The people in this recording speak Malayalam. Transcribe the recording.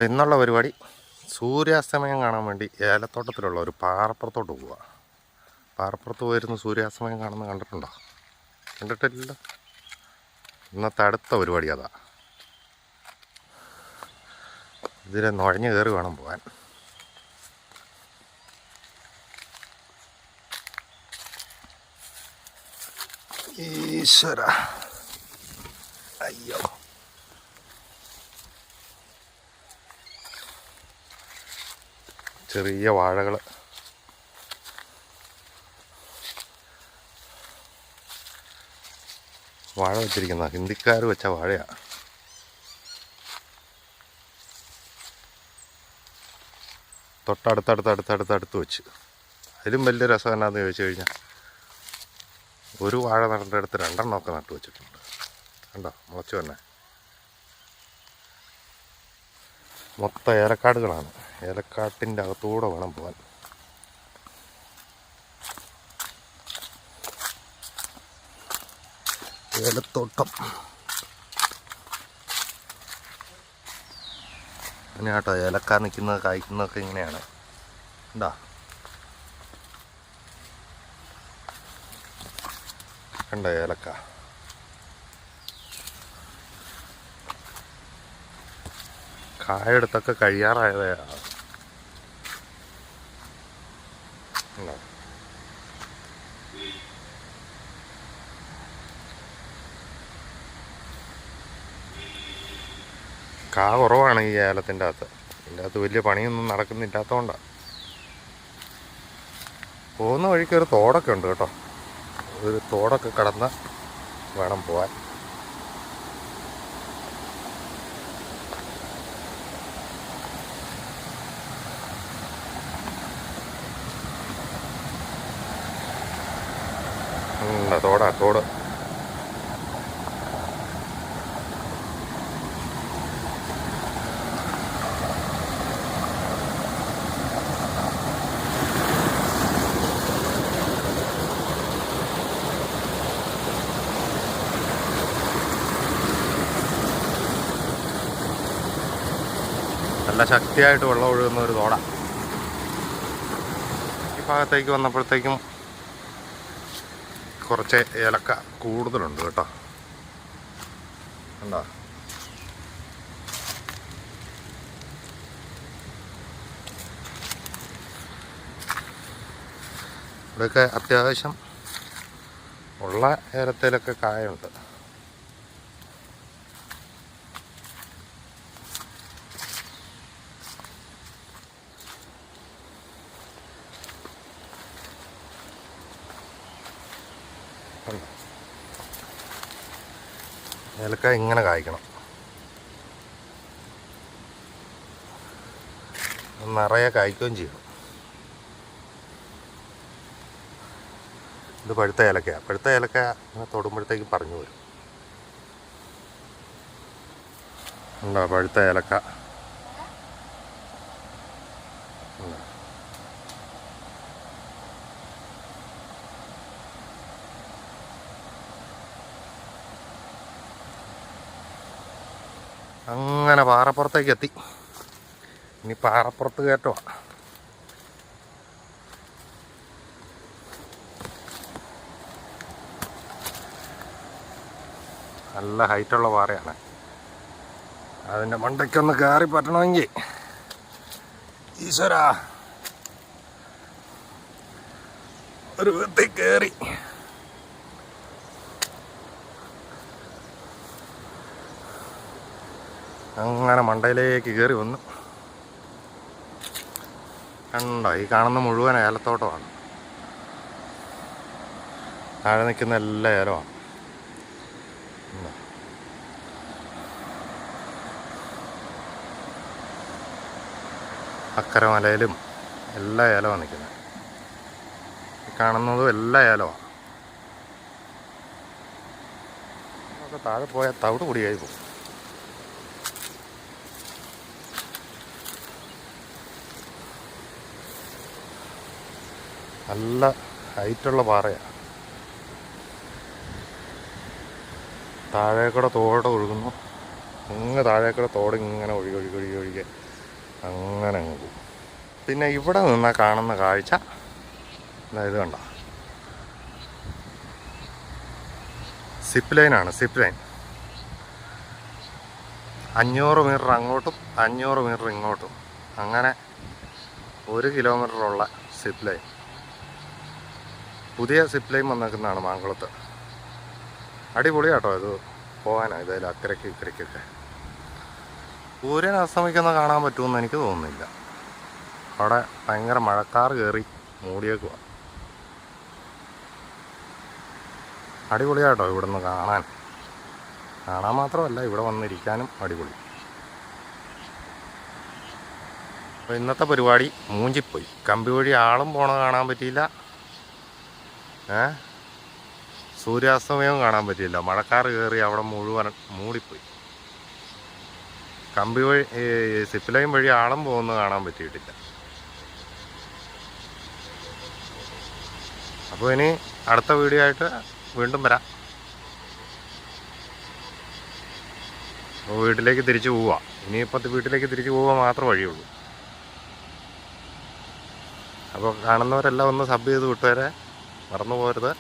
ഇന്നുള്ള പരിപാടി സൂര്യാസ്തമയം കാണാൻ വേണ്ടി ഏലത്തോട്ടത്തിലുള്ള ഒരു പാറപ്പുറത്തോട്ട് പോവുക. പാറപ്പുറത്ത് പോയിരുന്ന് സൂര്യാസ്തമയം കാണുന്നത് കണ്ടിട്ടുണ്ടോ? കണ്ടിട്ടില്ല. ഇന്നത്തെ അടുത്ത പരിപാടി അതാ. ഇതിലെ നുഴഞ്ഞു കയറി വേണം പോകാൻ. ഈശ്വര, അയ്യോ, ചെറിയ വാഴകൾ. വാഴ വെച്ചിരിക്കുന്ന ഹിന്ദിക്കാർ വെച്ച വാഴയാണ്. തൊട്ടടുത്തടുത്ത് വെച്ച്. അതിലും വലിയ രസം എന്നാന്ന് ചോദിച്ചു കഴിഞ്ഞാൽ, ഒരു വാഴ നടേണ്ടടുത്ത് രണ്ടെണ്ണമൊക്കെ നട്ടു വെച്ചിട്ടുണ്ട്. കണ്ടോ, മുളച്ചു തന്നെ. മൊത്തം ഏലക്കാടുകളാണ്. ഏലക്കാട്ടിൻ്റെ അകത്തൂടെ വേണം പോകാൻ. ഏലത്തോട്ടം അങ്ങനെയാട്ടോ. ഏലക്ക നിൽക്കുന്നത് കായ്ക്കുന്നതൊക്കെ ഇങ്ങനെയാണ്. എന്താ കണ്ടോ ഏലക്ക? കായെടുത്തൊക്കെ കഴിയാറായതാണ്. കാ കുറവാണ് ഈ ഏലത്തിൻ്റെ അകത്ത്. ഇതിൻ്റെ അകത്ത് വലിയ പണിയൊന്നും നടക്കുന്നില്ലാത്തതുകൊണ്ടാണ്. പോകുന്ന വഴിക്ക് ഒരു തോടൊക്കെ ഉണ്ട് കേട്ടോ. ഒരു തോടൊക്കെ കടന്ന് വേണം പോകാൻ. തോട് നല്ല ശക്തിയായിട്ട് വെള്ളം ഒഴുകുന്ന ഒരു തോട. ഈ ഭാഗത്തേക്ക് വന്നപ്പോഴത്തേക്കും കുറച്ച് ഏലക്ക കൂടുതലുണ്ട് കേട്ടോ. കണ്ടോ? ഇവിടെയൊക്കെ അത്യാവശ്യം ഉള്ള ഏലത്തേലൊക്കെ കായുണ്ട്. ഏലക്ക ഇങ്ങനെ കായ്ക്കണം. നിറയെ കായ്ക്കുകയും ചെയ്യണം. ഇത് പഴുത്ത ഏലക്കയാണ്. പഴുത്ത ഏലക്ക തൊടുമ്പോഴത്തേക്കും പറഞ്ഞു വരും. ഉണ്ടോ പഴുത്ത ഏലക്ക? അങ്ങനെ പാറപ്പുറത്തേക്ക് എത്തി. ഇനി പാറപ്പുറത്ത് കയറ്റമാണ്. നല്ല ഹൈറ്റുള്ള പാറയാണ്. അതിൻ്റെ മണ്ടയ്ക്കൊന്ന് കയറി പറ്റണമെങ്കിൽ ഈശ്വരാ ഒരു വിധത്തിൽ കയറി. അങ്ങനെ മണ്ടയിലേക്ക് കയറി വന്നു. കണ്ടോ, ഈ കാണുന്ന മുഴുവൻ ഏലത്തോട്ടമാണ്. താഴെ നിൽക്കുന്ന എല്ലാ ഏലമാണ്. അക്കര മലയിലും എല്ലാ ഏലമാണ് നിൽക്കുന്നത്. ഈ കാണുന്നതും എല്ലാ ഏലമാണ്. അതൊക്കെ താഴെ പോയാൽ തവിട് പൊടിയായി പോകും. നല്ല ഹൈറ്റുള്ള പാറയാണ്. താഴേക്കൂടെ തോട് ഒഴുകുന്നു. അങ്ങ് താഴേക്കൂടെ തോട് ഇങ്ങനെ ഒഴുകി അങ്ങനെ അങ്ങ് പോകും. പിന്നെ ഇവിടെ നിന്നാൽ കാണുന്ന കാഴ്ച ഇത് കണ്ടോ, സിപ്പ് ലൈനാണ്. സിപ്പ് ലൈൻ 500 മീറ്റർ അങ്ങോട്ടും 500 മീറ്റർ ഇങ്ങോട്ടും, അങ്ങനെ 1 കിലോമീറ്ററുള്ള സിപ്പ് ലൈൻ. പുതിയ സിപ്പ് ലൈൻ വന്നേക്കുന്നതാണ് മാങ്കുളത്ത്. അടിപൊളിയാട്ടോ ഇത് പോകാനാണ്. ഇതായാലും അക്കരയ്ക്ക് ഇക്കരയ്ക്കൊക്കെ സൂര്യൻ അസ്തമിക്കുന്ന കാണാൻ പറ്റുമെന്ന് എനിക്ക് തോന്നുന്നില്ല. അവിടെ ഭയങ്കര മഴക്കാർ കയറി മൂടിയേക്കുക. അടിപൊളിയാട്ടോ ഇവിടെ നിന്ന് കാണാൻ മാത്രമല്ല ഇവിടെ വന്നിരിക്കാനും അടിപൊളി. അപ്പോൾ ഇന്നത്തെ പരിപാടി മൂഞ്ചിപ്പോയി. കമ്പി വഴി ആളും പോണത് കാണാൻ പറ്റിയില്ല, സൂര്യാസ്തമയവും കാണാൻ പറ്റിയില്ല. മഴക്കാർ കയറി അവിടെ മുഴുവൻ മൂടിപ്പോയി. കമ്പി വഴി സിപ്പ് ലൈൻ വഴി ആളും പോകുന്നത് കാണാൻ പറ്റിയിട്ടില്ല. അപ്പോൾ ഇനി അടുത്ത വീഡിയോ ആയിട്ട് വീണ്ടും വരാം. അപ്പോൾ വീട്ടിലേക്ക് തിരിച്ചു പോവുക. ഇനിയിപ്പോൾ വീട്ടിലേക്ക് തിരിച്ചു പോവുക മാത്രമേ വഴിയുള്ളൂ. അപ്പോൾ കാണുന്നവരെല്ലാം ഒന്ന് സബ് ചെയ്ത് വിട്ടുവരെ മറന്നു പോകരുത്.